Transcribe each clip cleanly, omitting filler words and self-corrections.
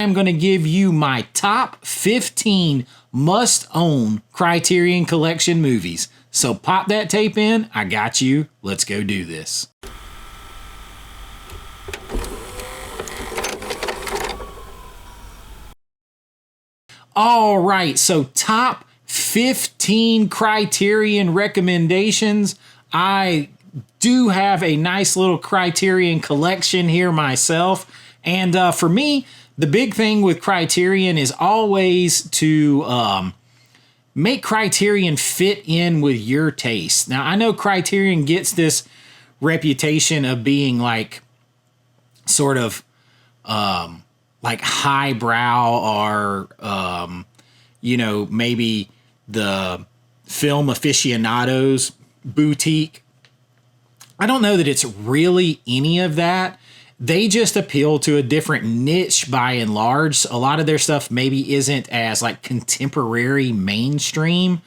I'm going to give you my top 15 must-own Criterion Collection movies. So pop that tape in. I got you. Let's go do this. All right, so top 15 Criterion recommendations. I do have a nice little Criterion collection here myself. And for me, the big thing with Criterion is always to make Criterion fit in with your taste. Now, I know Criterion gets this reputation of being like sort of like highbrow or, you know, maybe the film aficionados boutique. I don't know that it's really any of that. They just appeal to a different niche by and large. A lot of their stuff maybe isn't as like contemporary mainstream.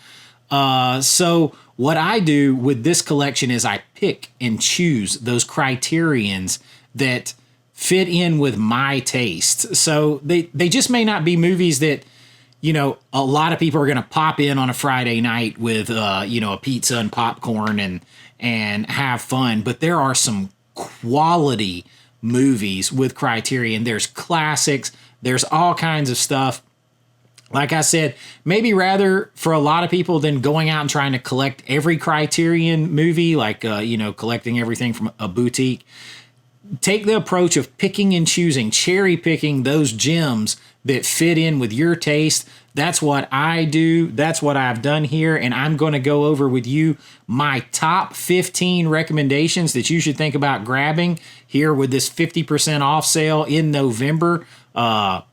So what I do with this collection is I pick and choose those Criterions that fit in with my taste. So they just may not be movies that, you know, a lot of people are going to pop in on a Friday night with, you know, a pizza and popcorn and have fun. But there are some quality movies with Criterion. There's classics. There's all kinds of stuff. Like I said, maybe rather for a lot of people than going out and trying to collect every Criterion movie, like, you know, collecting everything from a boutique. Take the approach of picking and choosing, cherry picking those gems that fit in with your taste. That's what I do. That's what I've done here. And I'm going to go over with you my top 15 recommendations that you should think about grabbing here with this 50% off sale in November,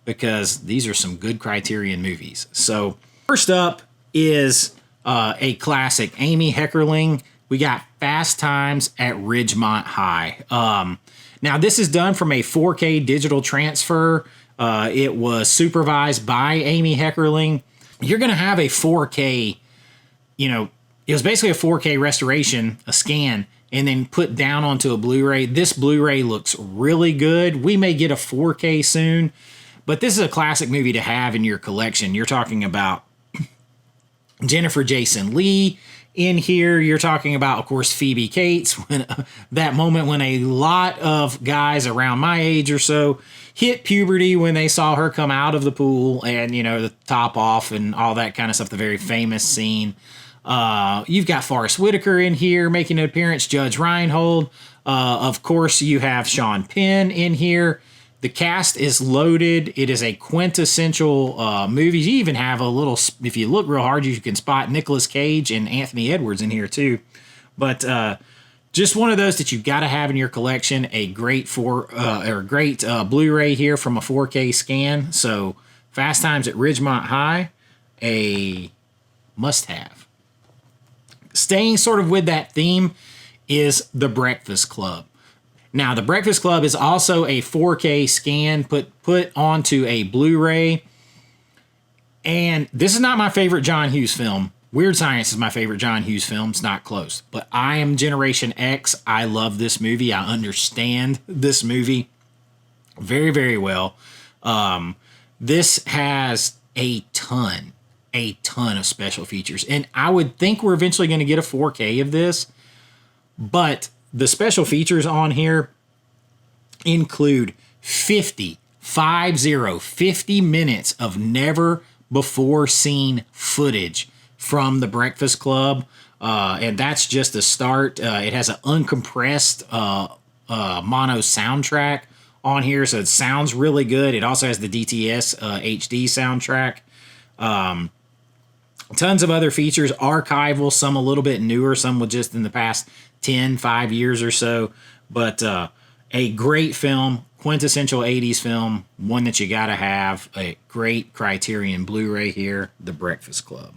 because these are some good Criterion movies. So first up is a classic, Amy Heckerling. We got Fast Times at Ridgemont High. Now, this is done from a 4K digital transfer. It was supervised by Amy Heckerling. You're going to have a 4K, you know, it was basically a 4K restoration, a scan, and then put down onto a Blu-ray. This Blu-ray looks really good. We may get a 4K soon, but this is a classic movie to have in your collection. You're talking about Jennifer Jason Leigh in here. You're talking about, of course, Phoebe Cates, when that moment when a lot of guys around my age or so hit puberty when they saw her come out of the pool and, you know, the top off and all that kind of stuff, the very famous scene. You've got Forrest Whitaker in here making an appearance, Judge Reinhold. Of course, you have Sean Penn in here. The cast is loaded. It is a quintessential movie. You even have a little, if you look real hard, you can spot Nicolas Cage and Anthony Edwards in here too. But just one of those that you've got to have in your collection. A great Blu-ray here from a 4K scan. So Fast Times at Ridgemont High, a must-have. Staying sort of with that theme is The Breakfast Club. Now, The Breakfast Club is also a 4K scan put onto a Blu-ray. And this is not my favorite John Hughes film. Weird Science is my favorite John Hughes film. It's not close. But I am Generation X. I love this movie. I understand this movie very, very well. This has a ton of special features. And I would think we're eventually going to get a 4K of this. But the special features on here include 50 minutes of never before seen footage from The Breakfast Club. And that's just a start. It has an uncompressed mono soundtrack on here, so it sounds really good. It also has the DTS HD soundtrack. Tons of other features, archival, some a little bit newer, some with just in the past 5 years or so. But a great film, quintessential 80s film, one that you got to have. A great Criterion Blu-ray here, The Breakfast Club.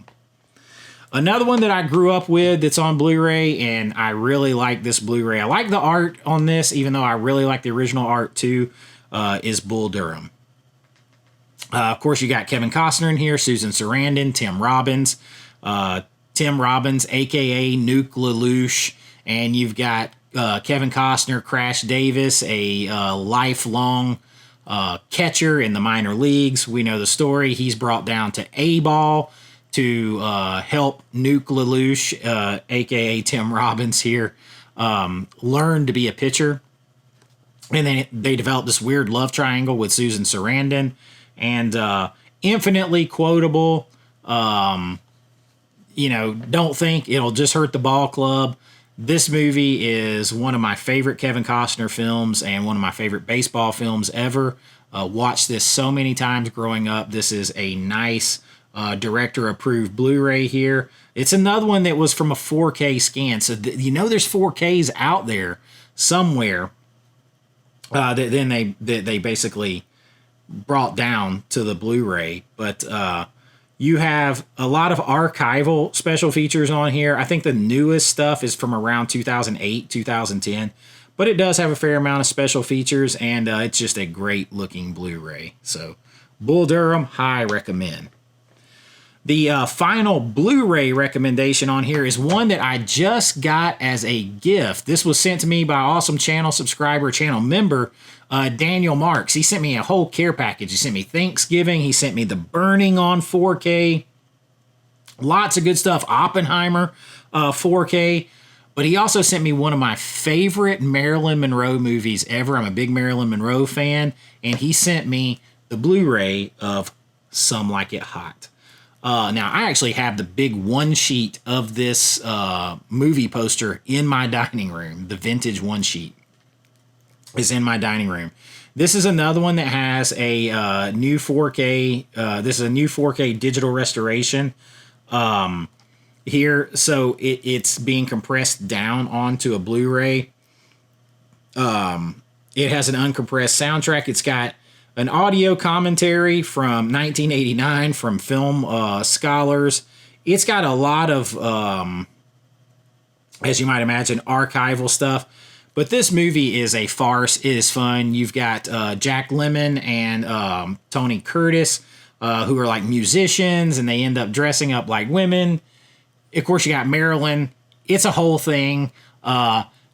Another one that I grew up with that's on Blu-ray, and I really like this Blu-ray. I like the art on this, even though I really like the original art too, is Bull Durham. Of course, you got Kevin Costner in here, Susan Sarandon, Tim Robbins, a.k.a. Nuke LaLoosh, and you've got Kevin Costner, Crash Davis, a lifelong catcher in the minor leagues. We know the story. He's brought down to A-ball to help Nuke LaLoosh, a.k.a. Tim Robbins here, learn to be a pitcher. And then they developed this weird love triangle with Susan Sarandon. And infinitely quotable. Don't think it'll just hurt the ball club. This movie is one of my favorite Kevin Costner films and one of my favorite baseball films ever. Watched this so many times growing up. This is a nice director-approved Blu-ray here. It's another one that was from a 4K scan. So, there's 4Ks out there somewhere that they basically brought down to the Blu-ray. But you have a lot of archival special features on here. I think the newest stuff is from around 2008, 2010. But it does have a fair amount of special features, and it's just a great-looking Blu-ray. So, Bull Durham, high recommend. The final Blu-ray recommendation on here is one that I just got as a gift. This was sent to me by awesome channel subscriber, channel member, Daniel Marks. He sent me a whole care package. He sent me Thanksgiving. He sent me The Burning on 4K. Lots of good stuff. Oppenheimer 4K. But he also sent me one of my favorite Marilyn Monroe movies ever. I'm a big Marilyn Monroe fan. And he sent me the Blu-ray of Some Like It Hot. Now, I actually have the big one sheet of this movie poster in my dining room. The vintage one sheet is in my dining room. This is another one that has a new 4K. This is a new 4K digital restoration here. So it's being compressed down onto a Blu-ray. It has an uncompressed soundtrack. It's got an audio commentary from 1989 from Film Scholars. It's got a lot of, as you might imagine, archival stuff. But this movie is a farce. It is fun. You've got Jack Lemmon and Tony Curtis, who are like musicians, and they end up dressing up like women. Of course, you got Marilyn. It's a whole thing.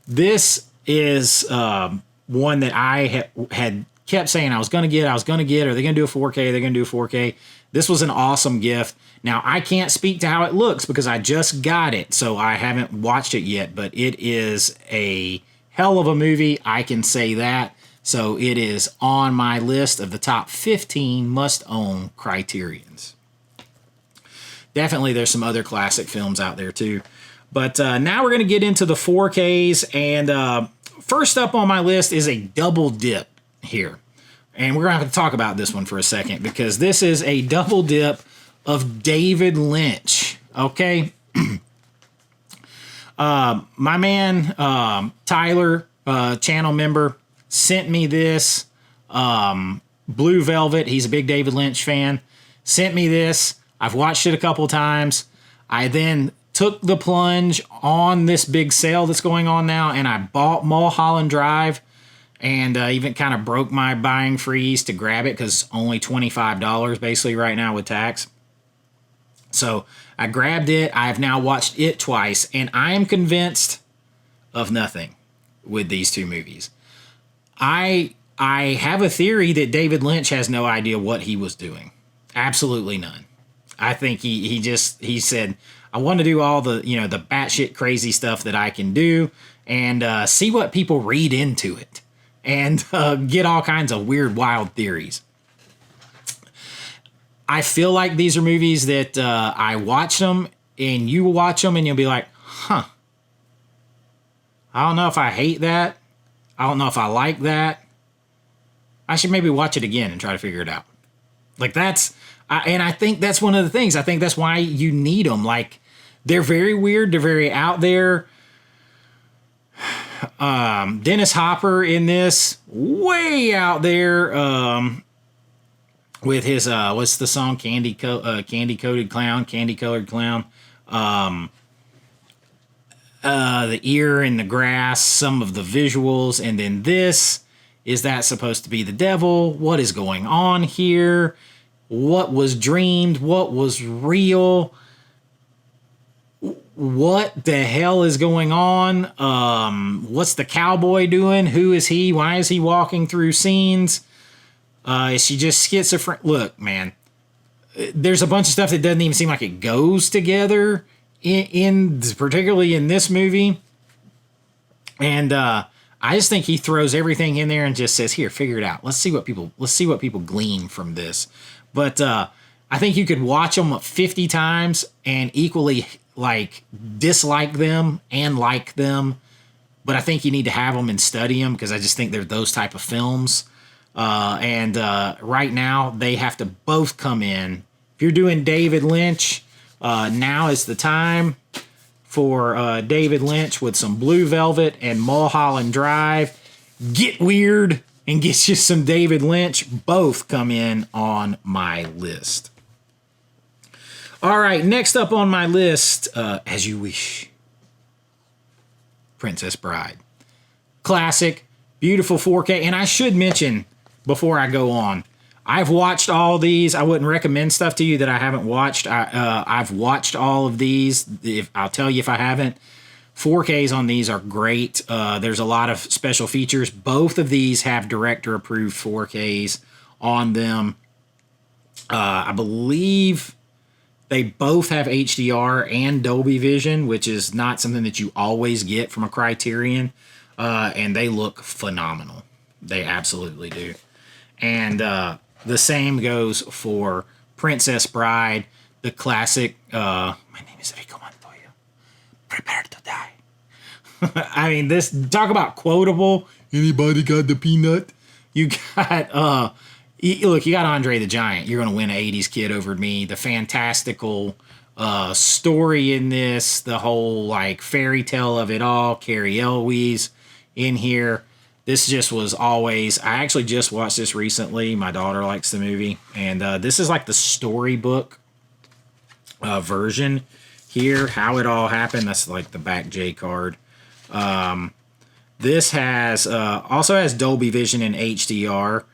This is one that I had kept saying I was going to get. Are they going to do a 4K? They're going to do a 4K. This was an awesome gift. Now, I can't speak to how it looks because I just got it, so I haven't watched it yet, but it is a hell of a movie. I can say that. So it is on my list of the top 15 must-own Criterions. Definitely there's some other classic films out there too. But now we're going to get into the 4Ks, and first up on my list is a double dip here. And we're going to have to talk about this one for a second because this is a double dip of David Lynch. Okay. My man, Tyler, channel member, sent me this. Blue Velvet. He's a big David Lynch fan. Sent me this. I've watched it a couple times. I then took the plunge on this big sale that's going on now, and I bought Mulholland Drive. And even kind of broke my buying freeze to grab it because it's only $25 basically right now with tax. So I grabbed it. I've now watched it twice, and I am convinced of nothing with these two movies. I have a theory that David Lynch has no idea what he was doing. Absolutely none. I think he said, I want to do all the, the batshit crazy stuff that I can do and see what people read into it. And get all kinds of weird, wild theories. I feel like these are movies that I watch them, and you watch them, and you'll be like, huh. I don't know if I hate that. I don't know if I like that. I should maybe watch it again and try to figure it out. Like and I think that's one of the things. I think that's why you need them. Like, they're very weird. They're very out there. Dennis Hopper in this, way out there, with his what's the song, candy colored clown. The ear in the grass, some of the visuals, and then this, is that supposed to be the devil? What is going on here? What was dreamed? What was real? What the hell is going on? What's the cowboy doing? Who is he? Why is he walking through scenes? Is she just schizophrenic? Look, man, there's a bunch of stuff that doesn't even seem like it goes together in particularly in this movie. And I just think he throws everything in there and just says, "Here, figure it out. Let's see what people glean from this." But I think you could watch them 50 times and equally like dislike them and like them. But I think you need to have them and study them because I just think they're those type of films. And right now they have to both come in. If you're doing David Lynch, now is the time for David Lynch with some Blue Velvet and Mulholland Drive. Get weird and get you some David Lynch. Both come in on my list. All right, next up on my list, As You Wish. Princess Bride. Classic, beautiful 4K. And I should mention before I go on, I've watched all these. I wouldn't recommend stuff to you that I haven't watched. I've watched all of these. I'll tell you if I haven't. 4Ks on these are great. There's a lot of special features. Both of these have director-approved 4Ks on them. I believe they both have HDR and Dolby Vision, which is not something that you always get from a Criterion. And they look phenomenal. They absolutely do. And the same goes for Princess Bride, the classic. My name is Rico Montoya. Prepare to die. I mean, this, talk about quotable. Anybody got the peanut? You got, look, you got Andre the Giant. You're going to win an 80s kid over me. The fantastical story in this, the whole like fairy tale of it all. Carrie Elwes in here. This just was always, I actually just watched this recently. My daughter likes the movie. And this is like the storybook version here. How it all happened. That's like the back J card. This has also has Dolby Vision and HDR.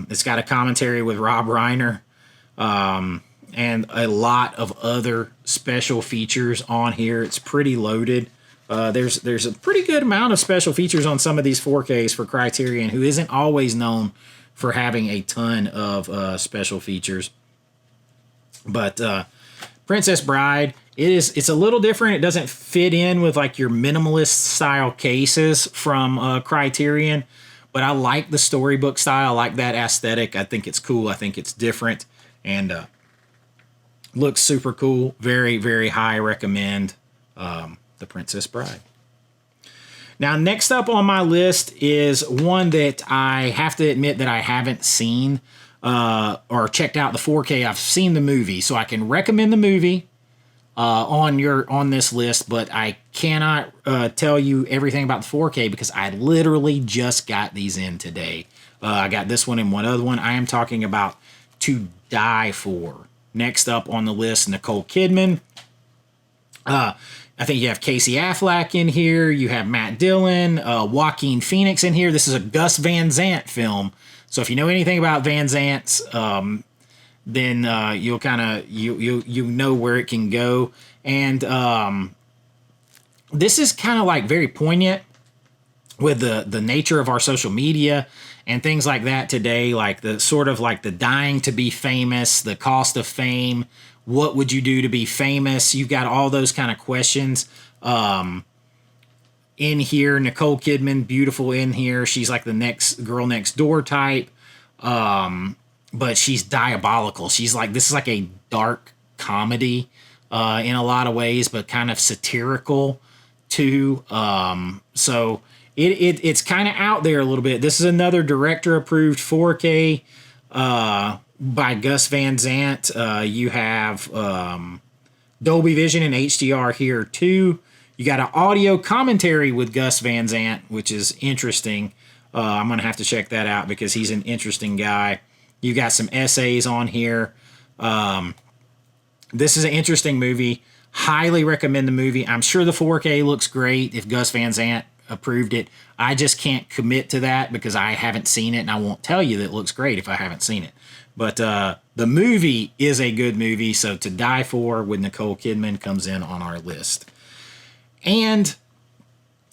It's got a commentary with Rob Reiner. And a lot of other special features on here. It's pretty loaded. There's a pretty good amount of special features on some of these 4Ks for Criterion, who isn't always known for having a ton of special features. But Princess Bride, it's a little different. It doesn't fit in with like your minimalist style cases from Criterion, but I like the storybook style. I like that aesthetic. I think it's cool. I think it's different and looks super cool. Very, very high recommend. The Princess Bride. Now, next up on my list is one that I have to admit that I haven't seen or checked out the 4K. I've seen the movie, so I can recommend the movie on this list, but I cannot tell you everything about the 4K because I literally just got these in today. I got this one and one other one. I am talking about To Die For. Next up on the list, Nicole Kidman. I think you have Casey Affleck in here. You have Matt Dillon, Joaquin Phoenix in here. This is a Gus Van Sant film. So if you know anything about Van Zant's, then you'll kind of you know where it can go. And this is kind of like very poignant with the nature of our social media and things like that today, like the sort of like the dying to be famous, the cost of fame. What would you do to be famous? You've got all those kind of questions in here. Nicole Kidman, beautiful in here. She's like the next girl next door type, but she's diabolical. She's like, this is like a dark comedy in a lot of ways, but kind of satirical too. So it's kind of out there a little bit. This is another director-approved 4K by Gus Van Sant. You have Dolby Vision and HDR here too. You got an audio commentary with Gus Van Sant, which is interesting. I'm going to have to check that out because he's an interesting guy. You got some essays on here. This is an interesting movie. Highly recommend the movie. I'm sure the 4K looks great if Gus Van Sant approved it. I just can't commit to that because I haven't seen it, and I won't tell you that it looks great if I haven't seen it. But the movie is a good movie, so To Die For with Nicole Kidman comes in on our list. And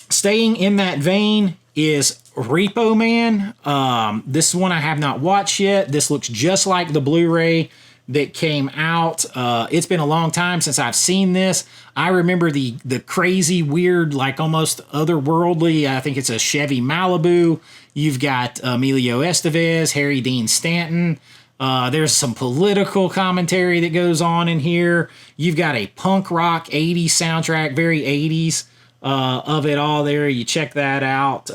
staying in that vein is Repo Man. This is one I have not watched yet. This looks just like the Blu-ray that came out. It's been a long time since I've seen this. I remember the crazy, weird, like almost otherworldly, I think it's a Chevy Malibu. You've got Emilio Estevez, Harry Dean Stanton. There's some political commentary that goes on in here. You've got a punk rock 80s soundtrack, very 80s of it all there. You check that out.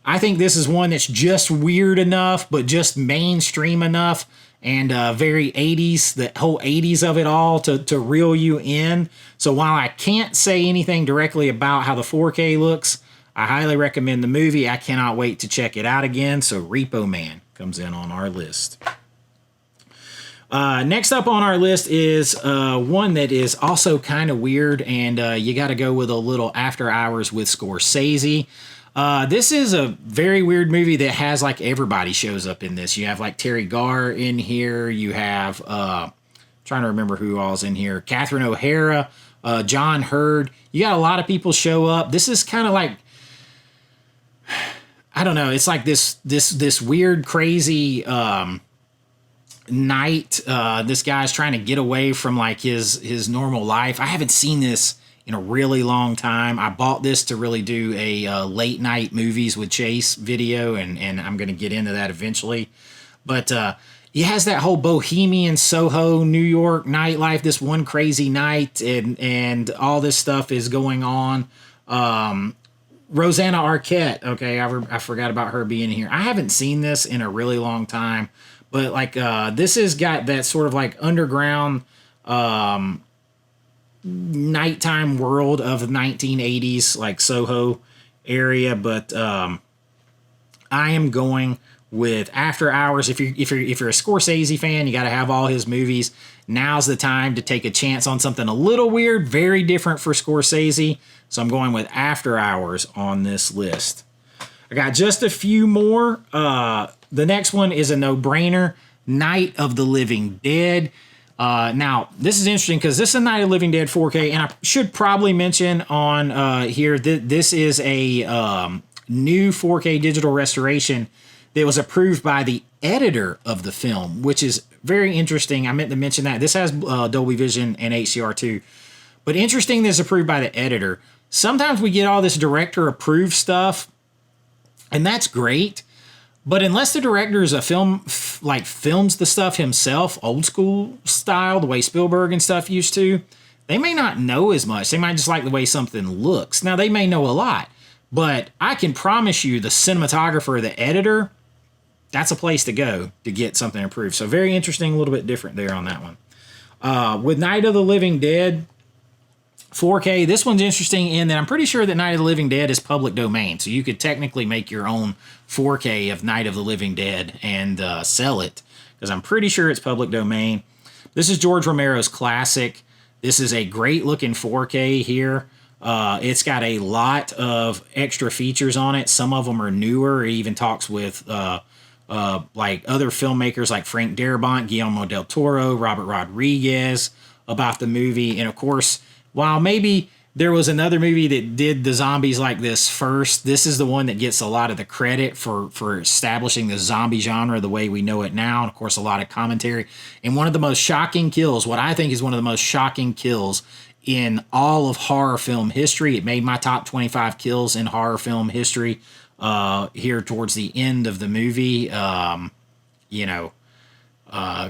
I think this is one that's just weird enough, but just mainstream enough and very 80s, the whole 80s of it all to reel you in. So while I can't say anything directly about how the 4K looks, I highly recommend the movie. I cannot wait to check it out again. So Repo Man comes in on our list. Next up on our list is one that is also kind of weird, and you got to go with a little After Hours with Scorsese. This is a very weird movie that has like everybody shows up in this. You have like Terry Garr in here. You have trying to remember who all's in here. Catherine O'Hara, John Hurd. You got a lot of people show up. This is kind of like, I don't know. It's like this weird, crazy night. This guy's trying to get away from like his normal life. I haven't seen this in a really long time. I bought this to really do a late night movies with Chase video, and I'm going to get into that eventually. But he has that whole bohemian Soho, New York nightlife, this one crazy night, and all this stuff is going on. Rosanna Arquette, okay, I forgot about her being here. I haven't seen this in a really long time, but like this has got that sort of like underground nighttime world of the 1980s, like Soho area. But I am going with After Hours. If you're a Scorsese fan, you got to have all his movies. Now's the time to take a chance on something a little weird, very different for Scorsese. So I'm going with After Hours on this list. I got just a few more. The next one is a no-brainer. Night of the Living Dead. Now, this is interesting because this is Night of the Living Dead 4K, and I should probably mention on here that this is a new 4K digital restoration that was approved by the editor of the film, which is very interesting. I meant to mention that. This has Dolby Vision and HDR2. But interesting that it's approved by the editor. Sometimes we get all this director-approved stuff, and that's great. But unless the director is a films the stuff himself, old school style, the way Spielberg and stuff used to, they may not know as much. They might just like the way something looks. Now, they may know a lot, but I can promise you the cinematographer, the editor, that's a place to go to get something approved. So very interesting, a little bit different there on that one. With Night of the Living Dead 4K, this one's interesting in that I'm pretty sure that Night of the Living Dead is public domain. So you could technically make your own 4K of Night of the Living Dead and sell it, because I'm pretty sure it's public domain. This is George Romero's classic. This is a great looking 4K here. It's got a lot of extra features on it. Some of them are newer. It even talks with like other filmmakers like Frank Darabont, Guillermo del Toro, Robert Rodriguez about the movie. And of course, while maybe there was another movie that did the zombies like this first, this is the one that gets a lot of the credit for establishing the zombie genre the way we know it now. And of course, a lot of commentary. And one of the most shocking kills, what I think is one of the most shocking kills in all of horror film history. It made my top 25 kills in horror film history here towards the end of the movie.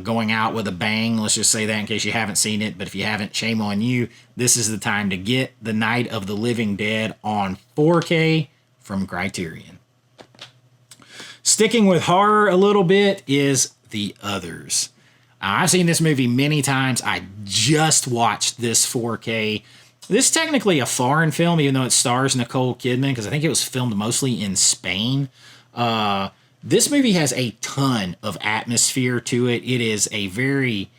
Going out with a bang. Let's just say that in case you haven't seen it. But if you haven't, shame on you. This is the time to get the Night of the Living Dead on 4K from Criterion. Sticking with horror a little bit is The Others. I've seen this movie many times. I just watched this 4K. This is technically a foreign film, even though it stars Nicole Kidman, because I think it was filmed mostly in Spain. This movie has a ton of atmosphere to it. It is a very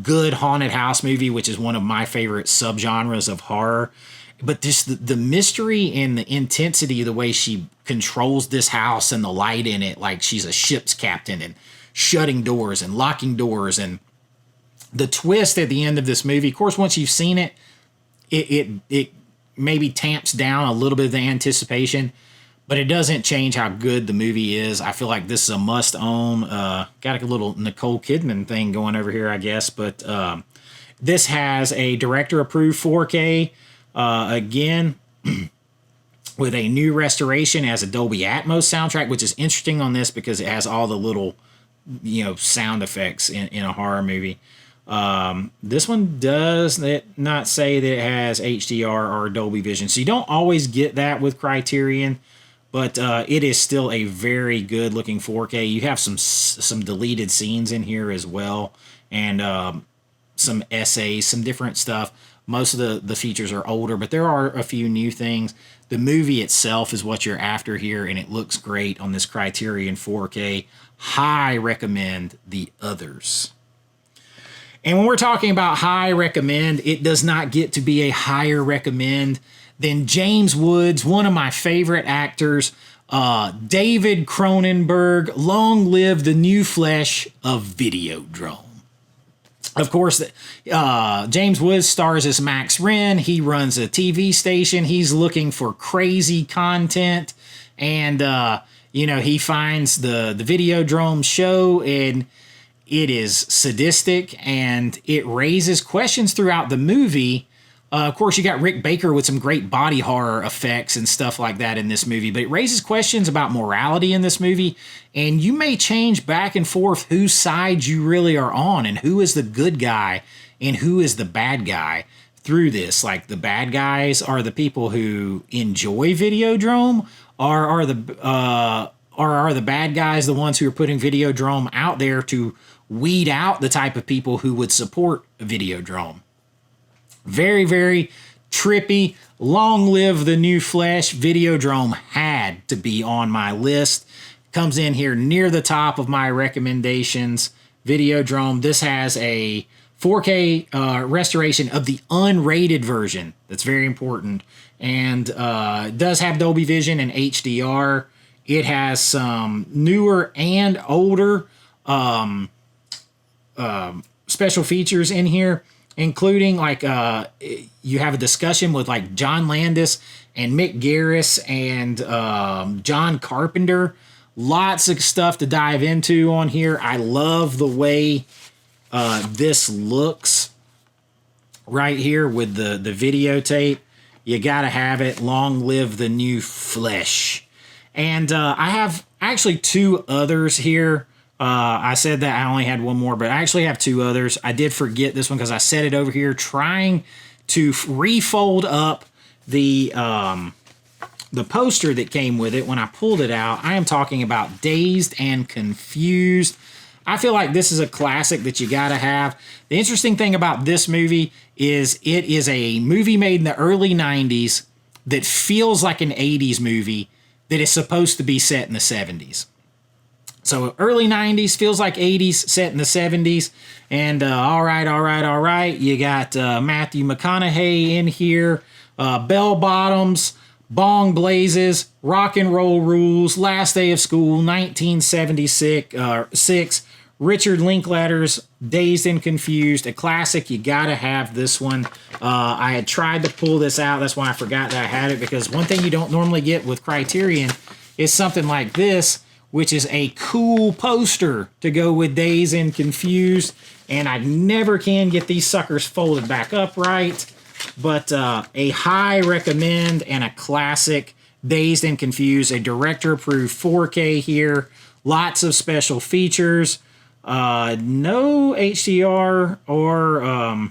good haunted house movie, which is one of my favorite subgenres of horror. But just the mystery and the intensity, the way she controls this house and the light in it, like she's a ship's captain and shutting doors and locking doors, and the twist at the end of this movie. Of course, once you've seen it, it maybe tamps down a little bit of the anticipation. but it doesn't change how good the movie is. I feel like this is a must own. Got a little Nicole Kidman thing going over here, I guess, but this has a director approved 4K again with a new restoration as a Dolby Atmos soundtrack, which is interesting on this because it has all the little sound effects in a horror movie. This one does not say that it has HDR or Dolby Vision, so you don't always get that with Criterion, but it is still a very good looking 4K. You have some deleted scenes in here as well, and some essays, some different stuff. Most of the features are older, but there are a few new things. The movie itself is what you're after here, and it looks great on this Criterion 4K. High recommend the others. And when we're talking about high recommend, it does not get to be a higher recommend than James Woods, one of my favorite actors, David Cronenberg. Long live the new flesh of Videodrome. Of course, James Woods stars as Max Wren. He runs a TV station. He's looking for crazy content, and he finds the Videodrome show, and it is sadistic, and it raises questions throughout the movie. Of course, you got Rick Baker with some great body horror effects and stuff like that in this movie, but it raises questions about morality in this movie, and you may change back and forth whose side you really are on and who is the good guy and who is the bad guy through this. Like, the bad guys are the people who enjoy Videodrome, or are the bad guys the ones who are putting Videodrome out there to weed out the type of people who would support Videodrome? Very, very trippy. Long live the new flesh. Videodrome had to be on my list. Comes in here near the top of my recommendations. Videodrome. This has a 4K restoration of the unrated version. That's very important. And it does have Dolby Vision and HDR. It has some newer and older special features in here, including you have a discussion with like John Landis and Mick Garris and John Carpenter. Lots of stuff to dive into on here. I love the way this looks right here with the videotape. You gotta have it. Long live the new flesh. And I have actually two others here. I said that I only had one more, but I actually have two others. I did forget this one because I set it over here trying to refold up the poster that came with it. When I pulled it out, I am talking about Dazed and Confused. I feel like this is a classic that you gotta have. The interesting thing about this movie is it is a movie made in the early 90s that feels like an 80s movie that is supposed to be set in the 70s. So early 90s, feels like 80s, set in the 70s. And all right. You got Matthew McConaughey in here, Bell Bottoms, Bong Blazes, Rock and Roll Rules, Last Day of School, 1976, Richard Linklater's Dazed and Confused, a classic. You got to have this one. I had tried to pull this out. That's why I forgot that I had it, because one thing you don't normally get with Criterion is something like this, which is a cool poster to go with Dazed and Confused. And I never can get these suckers folded back up right. But a high recommend and a classic, Dazed and Confused, a director-approved 4K here. Lots of special features. No HDR or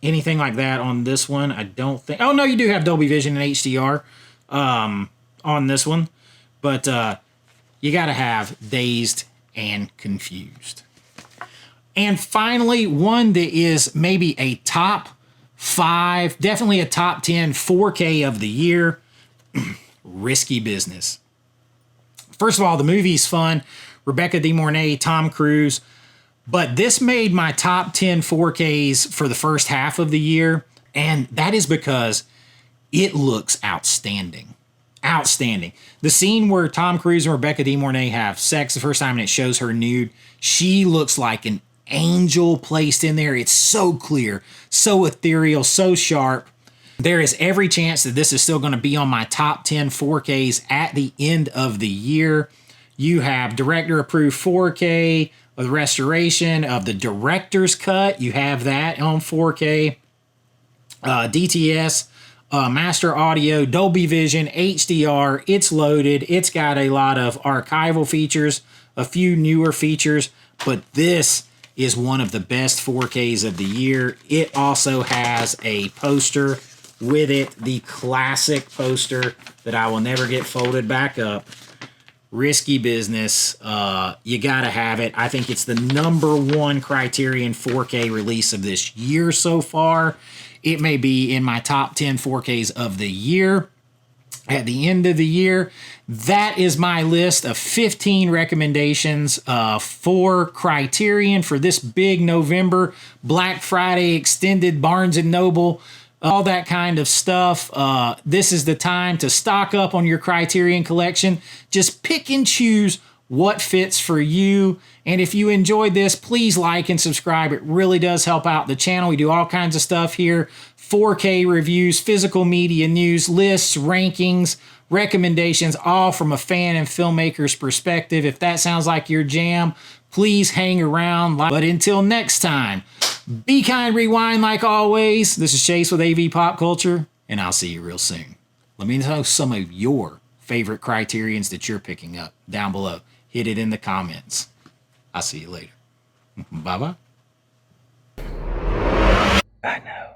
anything like that on this one, I don't think. Oh, no, you do have Dolby Vision and HDR on this one. But you got to have Dazed and Confused. And finally, one that is maybe a top 5, definitely a top 10 4K of the year, Risky Business. First of all, the movie's fun. Rebecca De Mornay, Tom Cruise. But this made my top 10 4Ks for the first half of the year. And that is because it looks outstanding. Outstanding. The scene where Tom Cruise and Rebecca De Mornay have sex the first time and it shows her nude, she looks like an angel placed in there. It's so clear, so ethereal, so sharp. There is every chance that this is still going to be on my top 10 4Ks at the end of the year. You have director approved 4K with restoration of the director's cut. You have that on 4K. DTS, Master Audio, Dolby Vision, HDR. It's loaded. It's got a lot of archival features, a few newer features, but this is one of the best 4Ks of the year. It also has a poster with it, the classic poster that I will never get folded back up. Risky Business. You gotta have it. I think it's the #1 Criterion 4K release of this year so far. It may be in my top 10 4Ks of the year at the end of the year. That is my list of 15 recommendations for Criterion for this big November Black Friday extended Barnes & Noble, all that kind of stuff. This is the time to stock up on your Criterion collection. Just pick and choose what fits for you. And if you enjoyed this, please like and subscribe. It really does help out the channel. We do all kinds of stuff here. 4K reviews, physical media news, lists, rankings, recommendations, all from a fan and filmmaker's perspective. If that sounds like your jam, please hang around. But until next time, be kind, rewind like always. This is Chase with AV Pop Culture, and I'll see you real soon. Let me know some of your favorite Criterions that you're picking up down below. Hit it in the comments. I'll see you later. Bye-bye. I know.